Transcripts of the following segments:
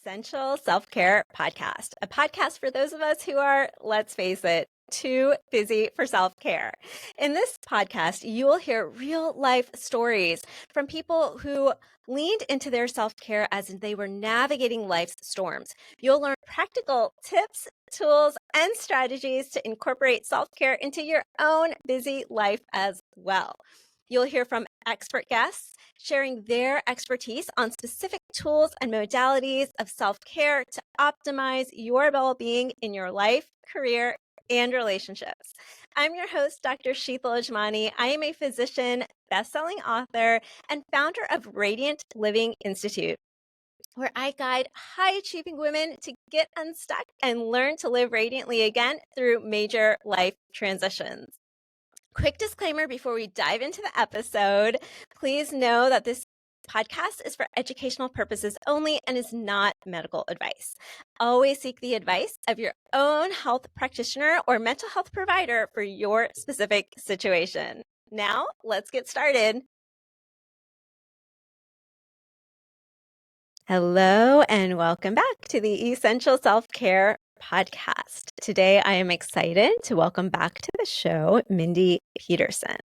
Essential Self-Care Podcast, a podcast for those of us who are, let's face it, too busy for self-care. In this podcast, you will hear real life stories from people who leaned into their self-care as they were navigating life's storms. You'll learn practical tips, tools, and strategies to incorporate self-care into your own busy life as well. You'll hear from expert guests sharing their expertise on specific tools and modalities of self-care to optimize your well-being in your life, career, and relationships. I'm your host, Dr. Sheetal Ajmani. I am a physician, best-selling author, and founder of Radiant Living Institute, where I guide high-achieving women to get unstuck and learn to live radiantly again through major life transitions. Quick disclaimer before we dive into the episode, please know that this podcast is for educational purposes only and is not medical advice. Always seek the advice of your own health practitioner or mental health provider for your specific situation. Now, let's get started. Hello, and welcome back to the Essential Self-Care Podcast. Today, I am excited to welcome back to the show Mindy Peterson.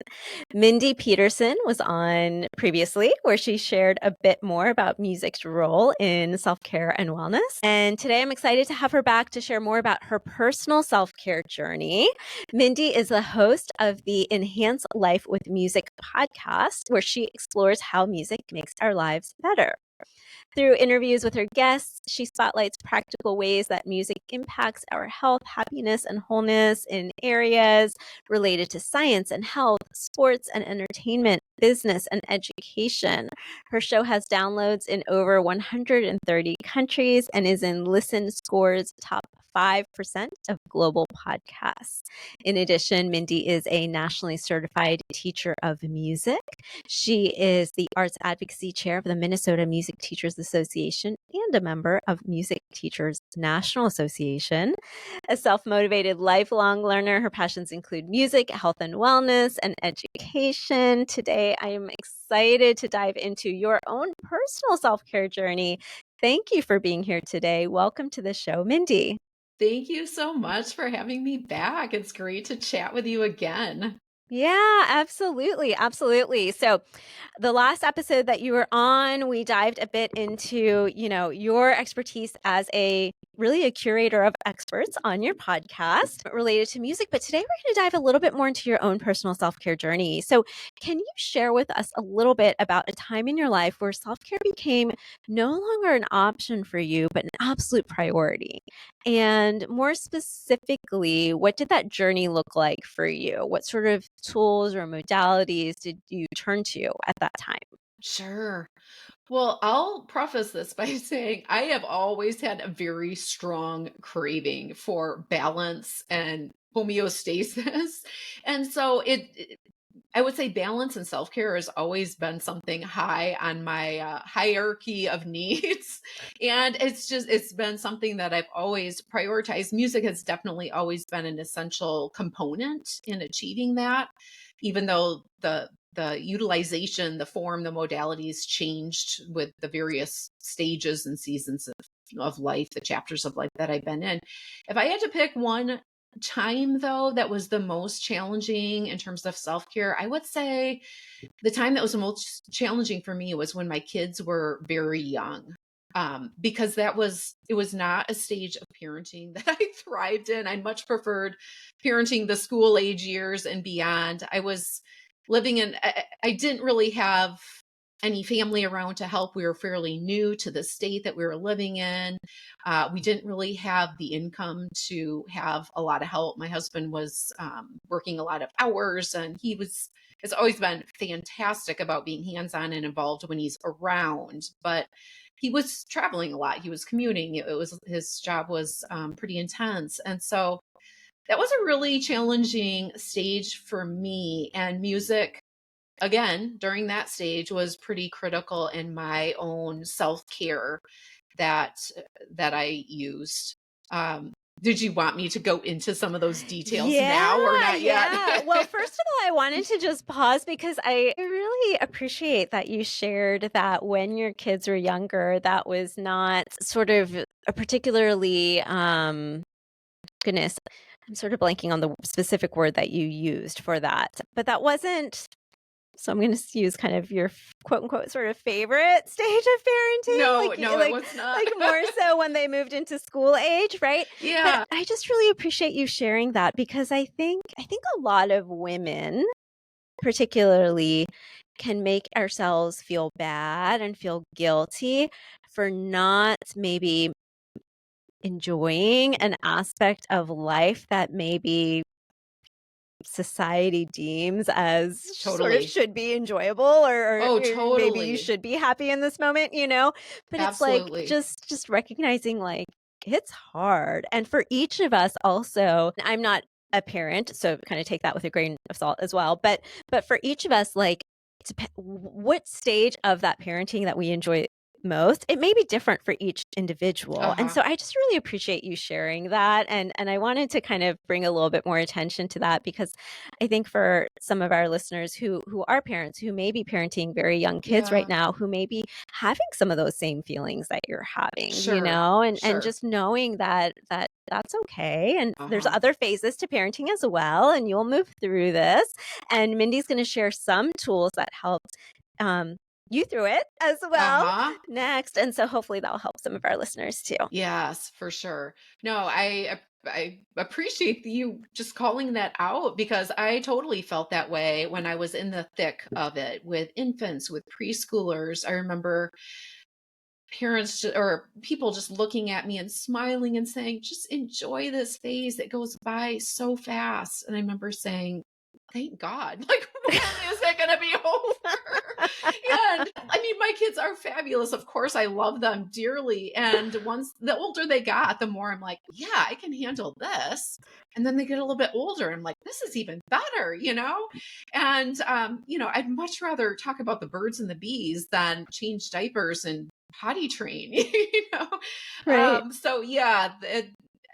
Mindy Peterson was on previously, where she shared a bit more about music's role in self-care and wellness. And today, I'm excited to have her back to share more about her personal self-care journey. Mindy is the host of the Enhance Life with Music podcast, where she explores how music makes our lives better. Through interviews with her guests, she spotlights practical ways that music impacts our health, happiness, and wholeness in areas related to science and health, sports and entertainment, business and education. Her show has downloads in over 130 countries and is in Listen Score's top 5% of global podcasts. In addition, Mindy is a nationally certified teacher of music. She is the Arts Advocacy Chair of the Minnesota Music Teachers Association and a member of Music Teachers National Association. A self-motivated lifelong learner, her passions include music, health and wellness, and education. Today, I am excited to dive into your own personal self-care journey. Thank you for being here today. Welcome to the show, Mindy. Thank you so much for having me back. It's great to chat with you again. Yeah, absolutely. Absolutely. So the last episode that you were on, we dived a bit into, your expertise as a curator of experts on your podcast related to music. But today we're going to dive a little bit more into your own personal self-care journey. So can you share with us a little bit about a time in your life where self-care became no longer an option for you, but an absolute priority? And more specifically, what did that journey look like for you? What sort of tools or modalities did you turn to at that time? Sure. Well, I'll preface this by saying I have always had a very strong craving for balance and homeostasis. And so I would say balance and self-care has always been something high on my hierarchy of needs. And it's been something that I've always prioritized. Music has definitely always been an essential component in achieving that, even though the utilization, the form, the modalities changed with the various stages and seasons of life, the chapters of life that I've been in. If I had to pick one time though that was the most challenging in terms of self-care, I would say the time that was the most challenging for me was when my kids were very young. Because it was not a stage of parenting that I thrived in. I much preferred parenting the school age years and beyond. I was living in, I didn't really have any family around to help. We were fairly new to the state that we were living in. We didn't really have the income to have a lot of help. My husband was working a lot of hours, and has always been fantastic about being hands-on and involved when he's around. But he was traveling a lot. He was commuting. His job was pretty intense, and so that was a really challenging stage for me. And music, again, during that stage was pretty critical in my own self-care that that I used. did you want me to go into some of those details Yeah, now or not yet? yeah. Well, first of all, I wanted to just pause because I really appreciate that you shared that when your kids were younger, that was not sort of a particularly, goodness, I'm sort of blanking on the specific word that you used for that, but that wasn't, so I'm gonna use kind of your quote unquote sort of favorite stage of parenting, No, like no, it was not. like more so when they moved into school age, right? But Yeah. I just really appreciate you sharing that because I think a lot of women particularly can make ourselves feel bad and feel guilty for not maybe enjoying an aspect of life that maybe society deems as sort of Totally. should be enjoyable Oh, or maybe you totally. should be happy in this moment, you know? But it's like Absolutely. just recognizing like it's hard. And for each of us also, I'm not a parent, so kind of take that with a grain of salt as well. But for each of us, like what stage of that parenting that we enjoy most, it may be different for each individual. And Uh-huh. so I just really appreciate you sharing that. And I wanted to kind of bring a little bit more attention to that because I think for some of our listeners who are parents, who may be parenting very young kids right Yeah. now, who may be having some of those same feelings that you're having, you Sure. know, and Sure. just knowing that that's okay. And there's Uh-huh. other phases to parenting as well, and you'll move through this. And Mindy's going to share some tools that helped um, you through it as well Uh-huh. next. And so hopefully that will help some of our listeners too. Yes, for sure. No, I appreciate you just calling that out because I totally felt that way when I was in the thick of it with infants, with preschoolers. I remember or people just looking at me and smiling and saying, just enjoy this phase. It goes by so fast. And I remember saying, thank God. Like, when is it going to be over? And I mean, my kids are fabulous. Of course, I love them dearly. And once the older they got, the more I'm like, yeah, I can handle this. And then they get a little bit older. And I'm like, this is even better, you know? And, I'd much rather talk about the birds and the bees than change diapers and potty train, Right. So yeah,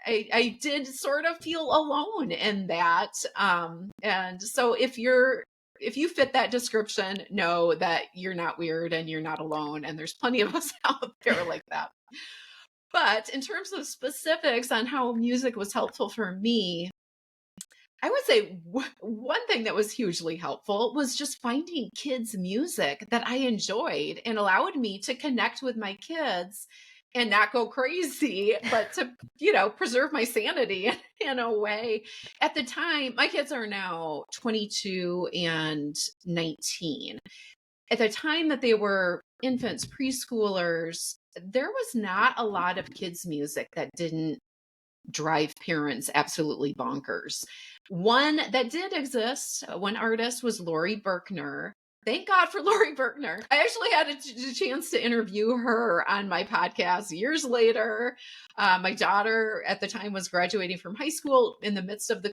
I did sort of feel alone in that. And so if you fit that description, know that you're not weird and you're not alone. And there's plenty of us out there like that. But in terms of specifics on how music was helpful for me, I would say one thing that was hugely helpful was just finding kids' music that I enjoyed and allowed me to connect with my kids and not go crazy, but to, preserve my sanity in a way. At the time, my kids are now 22 and 19. At the time that they were infants, preschoolers, there was not a lot of kids' music that didn't drive parents absolutely bonkers. One that did exist, one artist was Lori Berkner. Thank God for Lori Berkner. I actually had a chance to interview her on my podcast years later. My daughter at the time was graduating from high school in the midst of the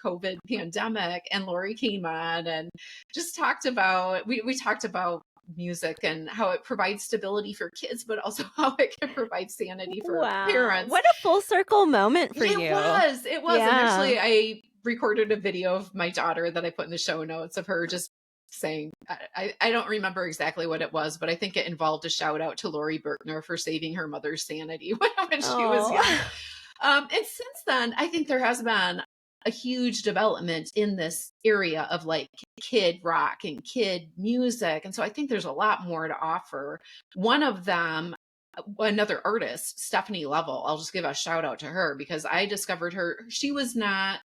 COVID pandemic, and Lori came on and just talked about, we talked about music and how it provides stability for kids, but also how it can provide sanity for Wow. parents. What a full circle moment for It you. was, it was. And Yeah. actually, I recorded a video of my daughter that I put in the show notes of her just saying, I don't remember exactly what it was, but I think it involved a shout out to Lori Berkner for saving her mother's sanity when she was Oh. young. And since then, I think there has been a huge development in this area of like kid rock and kid music. And so I think there's a lot more to offer. One of them, another artist, Stephanie Level, I'll just give a shout out to her because I discovered her. She was not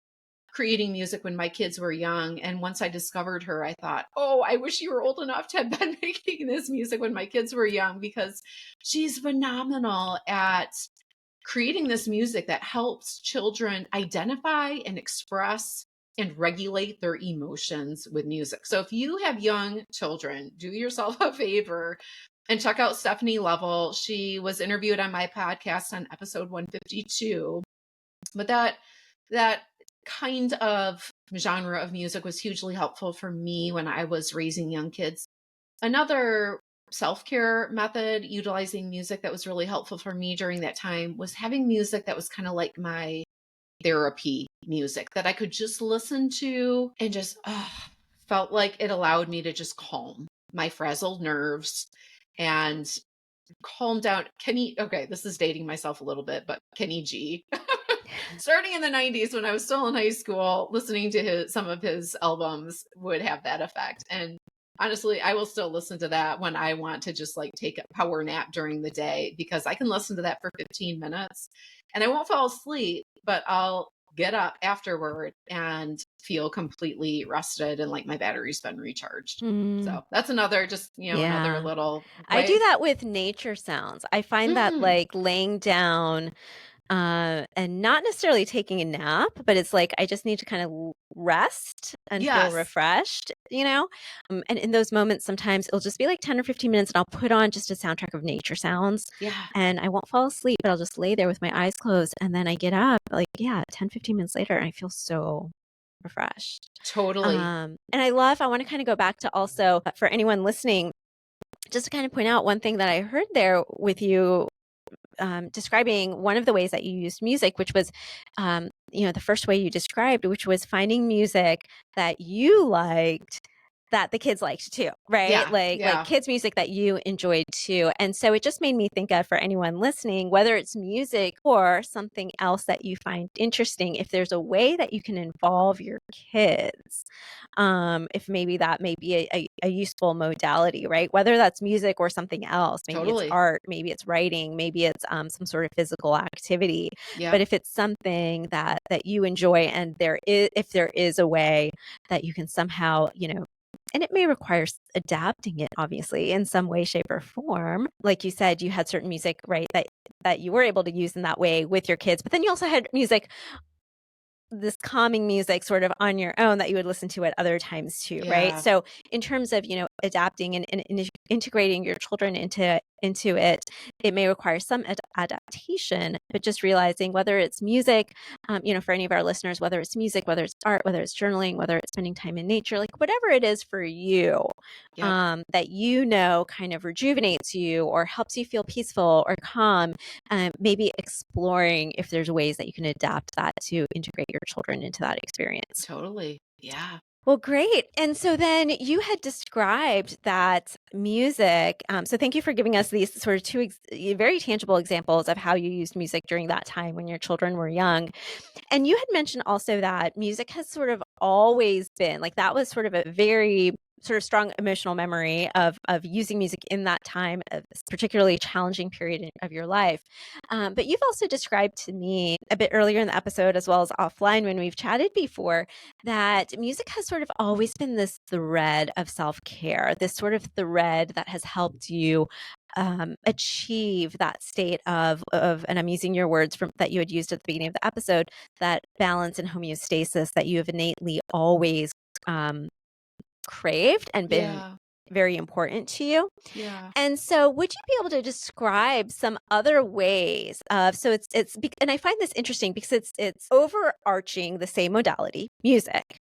creating music when my kids were young. And once I discovered her, I thought, oh, I wish you were old enough to have been making this music when my kids were young because she's phenomenal at creating this music that helps children identify and express and regulate their emotions with music. So if you have young children, do yourself a favor and check out Stephanie Level. She was interviewed on my podcast on episode 152. But that kind of genre of music was hugely helpful for me when I was raising young kids. Another self-care method utilizing music that was really helpful for me during that time was having music that was kind of like my therapy music that I could just listen to and just felt like it allowed me to just calm my frazzled nerves and calm down. Okay, this is dating myself a little bit, but Kenny G. Starting in the 90s when I was still in high school, listening to some of his albums would have that effect. And honestly, I will still listen to that when I want to just like take a power nap during the day because I can listen to that for 15 minutes and I won't fall asleep, but I'll get up afterward and feel completely rested and like my battery's been recharged. Mm, So that's another, just, another yeah. little I do way. that with nature sounds. I find that Mm, like laying down and not necessarily taking a nap, but it's like I just need to kind of rest and feel yes. refreshed, you know? And in those moments, sometimes it'll just be like 10 or 15 minutes and I'll put on just a soundtrack of nature sounds Yeah, and I won't fall asleep, but I'll just lay there with my eyes closed. And then I get up like, yeah, 10, 15 minutes later, and I feel so refreshed. totally. And I want to kind of go back to also for anyone listening, just to kind of point out one thing that I heard there with you describing one of the ways that you used music, which was, the first way you described, which was finding music that you liked that the kids liked too, right? Yeah, Like yeah, kids music that you enjoyed too. And so it just made me think of, for anyone listening, whether it's music or something else that you find interesting, if there's a way that you can involve your kids, if maybe that may be a useful modality, right? Whether that's music or something else, maybe it's totally. art, maybe it's writing, maybe it's some sort of physical activity. But Yep, if it's something that you enjoy, and if there is a way that you can somehow, and it may require adapting it, obviously, in some way, shape, or form. Like you said, you had certain music, right, that you were able to use in that way with your kids, but then you also had music, this calming music sort of on your own that you would listen to at other times too, right? yeah, So in terms of, adapting and integrating your children into it, it may require some adaptation, but just realizing whether it's music, for any of our listeners, whether it's music, whether it's art, whether it's journaling, whether it's spending time in nature, like whatever it is for you, yep, that kind of rejuvenates you or helps you feel peaceful or calm, maybe exploring if there's ways that you can adapt that to integrate your children into that experience. totally. Yeah, Well, great. And so then you had described that music. So thank you for giving us these sort of two very tangible examples of how you used music during that time when your children were young. And you had mentioned also that music has sort of always been like, that was sort of a very sort of strong emotional memory of using music in that time, of this particularly challenging period of your life. But you've also described to me a bit earlier in the episode, as well as offline when we've chatted before, that music has sort of always been this thread of self-care, this sort of thread that has helped you achieve that state of, and I'm using your words from that you had used at the beginning of the episode, that balance and homeostasis that you have innately always um, craved and been yeah, very important to you. yeah. And so would you be able to describe some other ways of, so and I find this interesting because it's overarching the same modality, music,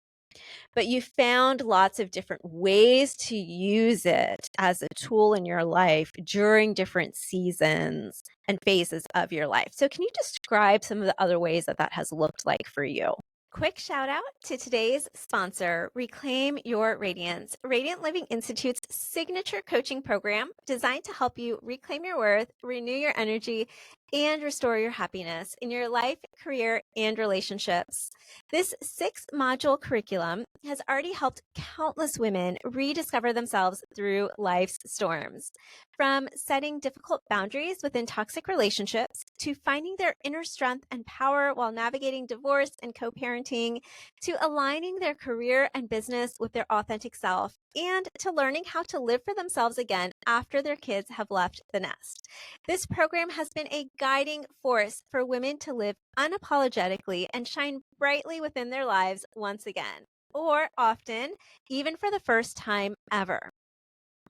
but you found lots of different ways to use it as a tool in your life during different seasons and phases of your life. So can you describe some of the other ways that has looked like for you? Quick shout out to today's sponsor, Reclaim Your Radiance, Radiant Living Institute's signature coaching program designed to help you reclaim your worth, renew your energy, and restore your happiness in your life, career, and relationships. This 6-module curriculum has already helped countless women rediscover themselves through life's storms. From setting difficult boundaries within toxic relationships, to finding their inner strength and power while navigating divorce and co-parenting, to aligning their career and business with their authentic self, and to learning how to live for themselves again after their kids have left the nest. This program has been a guiding force for women to live unapologetically and shine brightly within their lives once again, or often, even for the first time ever.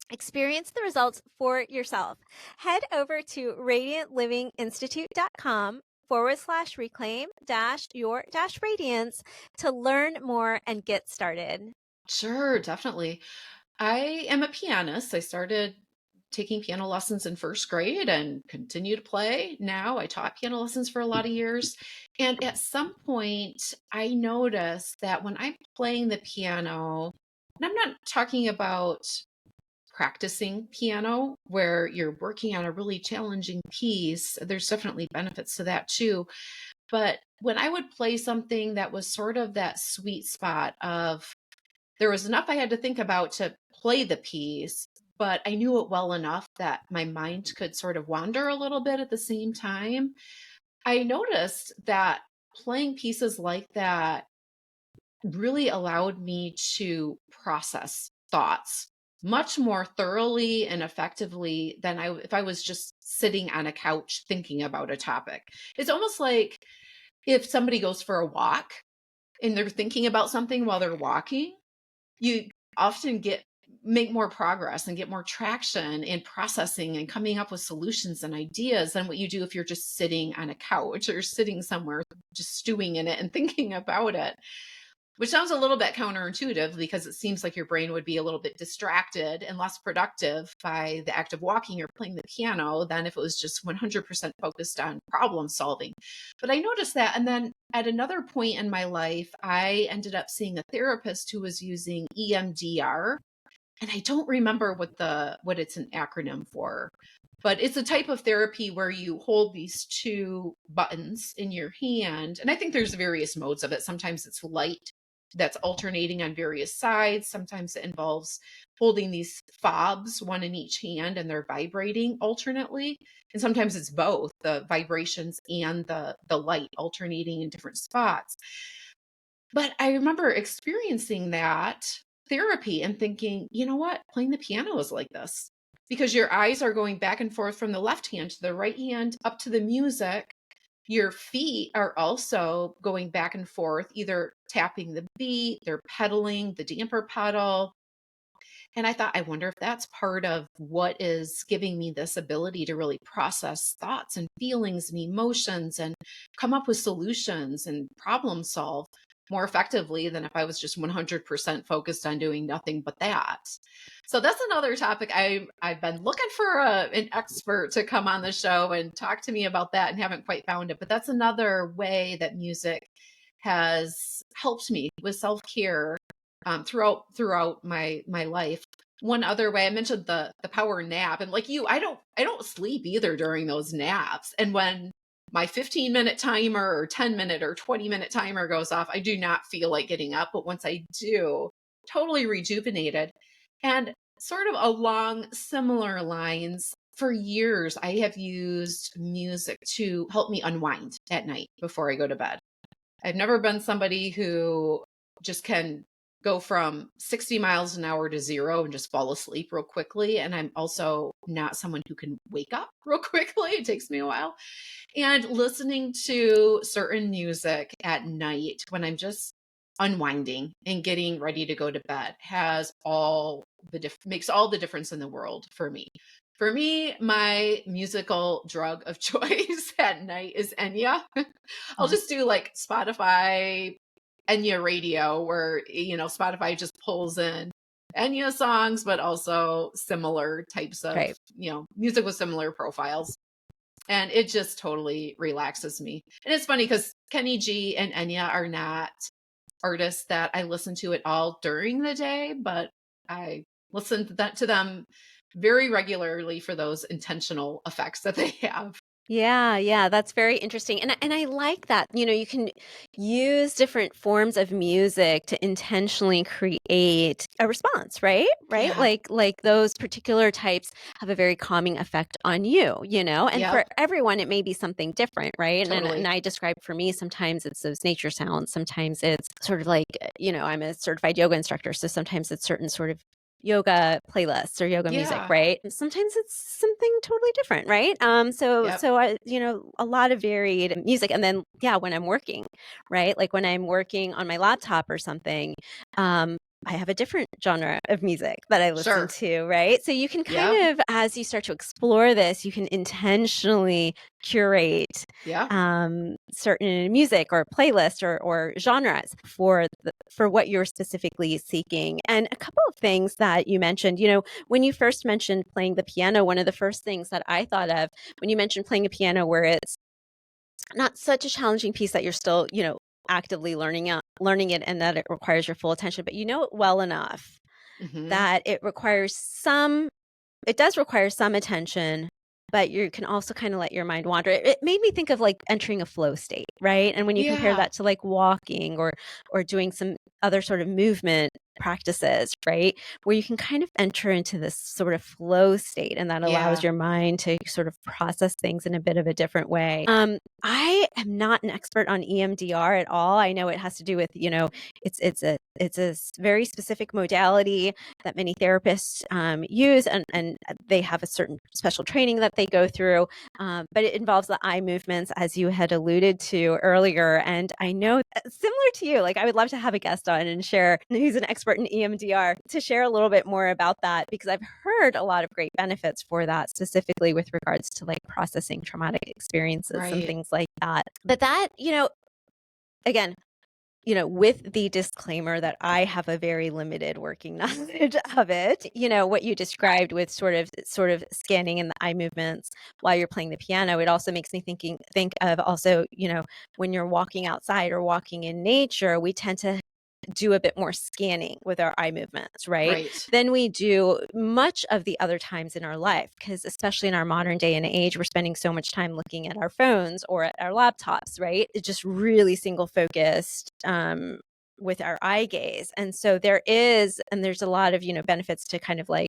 Experience the results for yourself. Head over to radiantlivinginstitute.com/reclaim your radiance to learn more and get started. Sure, definitely. I am a pianist. I started taking piano lessons in first grade and continue to play now. I taught piano lessons for a lot of years. And at some point, I noticed that when I'm playing the piano, and I'm not talking about practicing piano where you're working on a really challenging piece, there's definitely benefits to that too. But when I would play something that was sort of that sweet spot of there was enough I had to think about to play the piece, but I knew it well enough that my mind could sort of wander a little bit at the same time. I noticed that playing pieces like that really allowed me to process thoughts much more thoroughly and effectively than if I was just sitting on a couch thinking about a topic. It's almost like if somebody goes for a walk and they're thinking about something while they're walking, you often make more progress and get more traction in processing and coming up with solutions and ideas than what you do if you're just sitting on a couch or sitting somewhere just stewing in it and thinking about it. Which sounds a little bit counterintuitive because it seems like your brain would be a little bit distracted and less productive by the act of walking or playing the piano than if it was just 100% focused on problem solving. But I noticed that. And then at another point in my life, I ended up seeing a therapist who was using EMDR. And I don't remember what it's an acronym for, but it's a type of therapy where you hold these two buttons in your hand. And I think there's various modes of it. Sometimes it's light that's alternating on various sides. Sometimes it involves holding these fobs, one in each hand, and they're vibrating alternately. And sometimes it's both the vibrations and the light alternating in different spots. But I remember experiencing that therapy and thinking, you know what? Playing the piano is like this because your eyes are going back and forth from the left hand to the right hand up to the music. Your feet are also going back and forth, either tapping the beat, they're pedaling the damper pedal. And I thought, I wonder if that's part of what is giving me this ability to really process thoughts and feelings and emotions and come up with solutions and problem solve more effectively than if I was just 100% focused on doing nothing but that. So that's another topic I've been looking for an expert to come on the show and talk to me about that and haven't quite found it. But that's another way that music has helped me with self-care throughout my life. One other way I mentioned the power nap, and like you, I don't sleep either during those naps. And when my 15-minute timer or 10-minute or 20-minute timer goes off, I do not feel like getting up. But once I do, totally rejuvenated. And sort of along similar lines, for years, I have used music to help me unwind at night before I go to bed. I've never been somebody who just can go from 60 miles an hour to zero and just fall asleep real quickly. And I'm also not someone who can wake up real quickly. It takes me a while. And listening to certain music at night when I'm just unwinding and getting ready to go to bed makes all the difference in the world for me. For me, my musical drug of choice at night is Enya. I'll just do like Spotify Enya radio where, Spotify just pulls in Enya songs, but also similar types of, Right. music with similar profiles. And it just totally relaxes me. And it's funny because Kenny G and Enya are not artists that I listen to at all during the day, but I listen to them very regularly for those intentional effects that they have. Yeah, that's very interesting. And I like that. You can use different forms of music to intentionally create a response, right? Right? Yeah. Like those particular types have a very calming effect on you. And for Yep. everyone it may be something different, right? And Totally. I describe for me sometimes it's those nature sounds, sometimes it's sort of like, I'm a certified yoga instructor, so sometimes it's certain sort of yoga playlists or yoga music, Yeah. right? And sometimes it's something totally different, right? So Yep. so I, a lot of varied music. And then yeah, when I'm working, right? Like when I'm working on my laptop or something, I have a different genre of music that I listen Sure. to, right? So you can Yeah. kind of, as you start to explore this, you can intentionally curate Yeah. certain music or playlists or genres for what you're specifically seeking. And a couple of things that you mentioned, when you first mentioned playing the piano, one of the first things that I thought of when you mentioned playing a piano where it's not such a challenging piece that you're still, actively learning it and that it requires your full attention, but you know it well enough Hmm. that it does require some attention, but you can also kind of let your mind wander. It made me think of like entering a flow state, right? And when you compare Yeah. that to like walking or doing some other sort of movement practices, right? Where you can kind of enter into this sort of flow state and that allows Yeah. your mind to sort of process things in a bit of a different way. I am not an expert on EMDR at all. I know it has to do with, it's a very specific modality that many therapists use, and they have a certain special training that they go through. But it involves the eye movements, as you had alluded to earlier. And I know, similar to you, like I would love to have a guest on and share, who's an expert in EMDR, to share a little bit more about that, because I've heard a lot of great benefits for that, specifically with regards to like processing traumatic experiences and Right. things like that. But that, again, with the disclaimer that I have a very limited working knowledge of it, what you described with sort of scanning and the eye movements while you're playing the piano, it also makes me think of also, when you're walking outside or walking in nature, we tend to do a bit more scanning with our eye movements, right? Right. Than we do much of the other times in our life. Because especially in our modern day and age, we're spending so much time looking at our phones or at our laptops, right? It's just really single focused with our eye gaze. And so there's a lot of, benefits to kind of like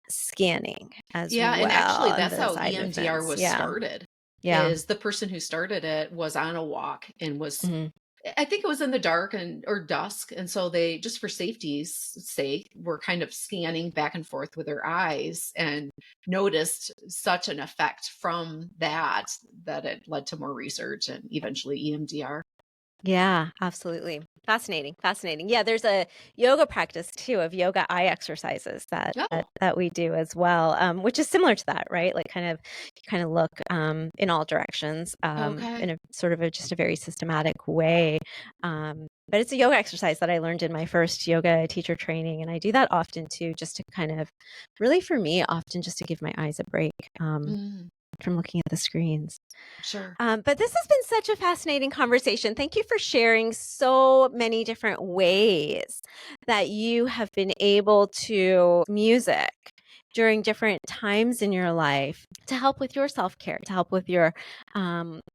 scanning as Yeah, and actually well and that's those how eye EMDR movements. was Yeah. started. Yeah. Is the person who started it was on a walk and was, Mhm. I think it was in the dark and or dusk, and so they, just for safety's sake, were kind of scanning back and forth with their eyes and noticed such an effect from that it led to more research and eventually EMDR. Yeah, absolutely. Fascinating. Fascinating. Yeah, there's a yoga practice too of yoga eye exercises that that, Oh, that we do as well, which is similar to that, right? Like you kind of look in all directions in okay. a sort of just a very systematic way. But it's a yoga exercise that I learned in my first yoga teacher training, and I do that often too, just to kind of, really for me, often just to give my eyes a break Mm, from looking at the screens. sure. But this has been such a fascinating conversation. Thank you for sharing so many different ways that you have been able to music during different times in your life to help with your self-care, to help with your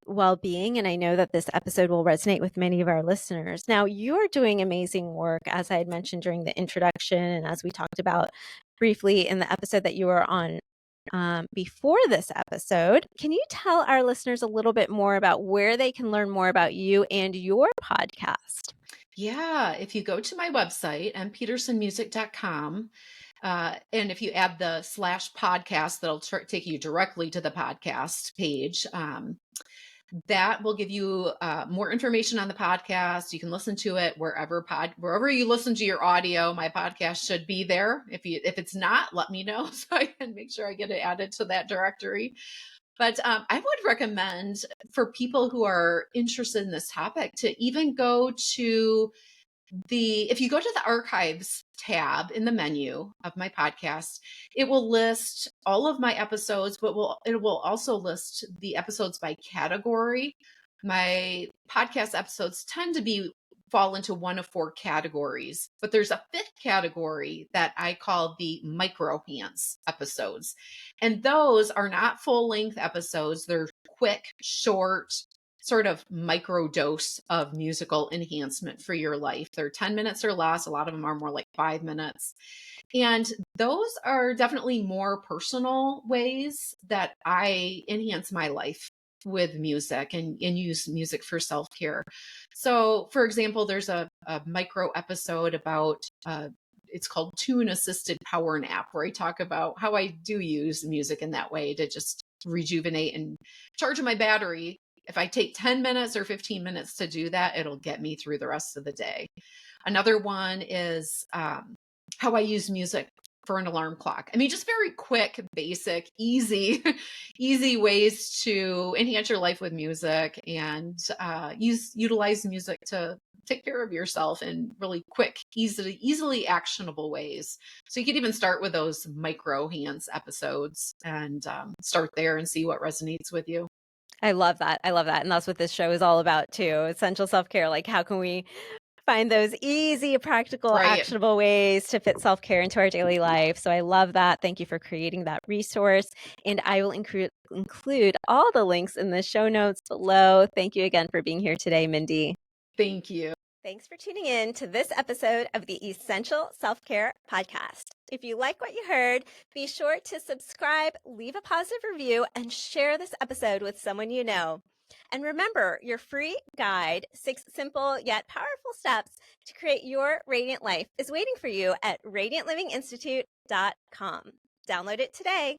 well-being. And I know that this episode will resonate with many of our listeners. Now, you're doing amazing work, as I had mentioned during the introduction, and as we talked about briefly in the episode that you were on before this episode. Can you tell our listeners a little bit more about where they can learn more about you and your podcast? Yeah, if you go to my website, mpetersonmusic.com, and if you add the slash podcast, that'll take you directly to the podcast page. That will give you more information on the podcast. You can listen to it wherever you listen to your audio. My podcast should be there. If it's not, let me know so I can make sure I get it added to that directory. But I would recommend for people who are interested in this topic to even go to if you go to the archives tab in the menu of my podcast, it will list all of my episodes, but it will also list the episodes by category. My podcast episodes tend to fall into one of four categories, but there's a fifth category that I call the micro hands episodes. And those are not full length episodes. They're quick, short, sort of micro dose of musical enhancement for your life. They're 10 minutes or less. A lot of them are more like 5 minutes. And those are definitely more personal ways that I enhance my life with music and use music for self care. So, for example, there's a micro episode about, it's called Tune Assisted Power Nap, where I talk about how I do use music in that way to just rejuvenate and charge my battery. If I take 10 minutes or 15 minutes to do that, it'll get me through the rest of the day. Another one is how I use music for an alarm clock. I mean, just very quick, basic, easy, easy ways to enhance your life with music and utilize music to take care of yourself in really quick, easily actionable ways. So you could even start with those micro hands episodes and start there and see what resonates with you. I love that. I love that. And that's what this show is all about too. Essential self-care. Like how can we find those easy, practical, Right. actionable ways to fit self-care into our daily life. So I love that. Thank you for creating that resource. And I will include all the links in the show notes below. Thank you again for being here today, Mindy. Thank you. Thanks for tuning in to this episode of the Essential Self-Care Podcast. If you like what you heard, be sure to subscribe, leave a positive review, and share this episode with someone you know. And remember, your free guide, 6 simple yet powerful steps to create your radiant life, is waiting for you at radiantlivinginstitute.com. Download it today.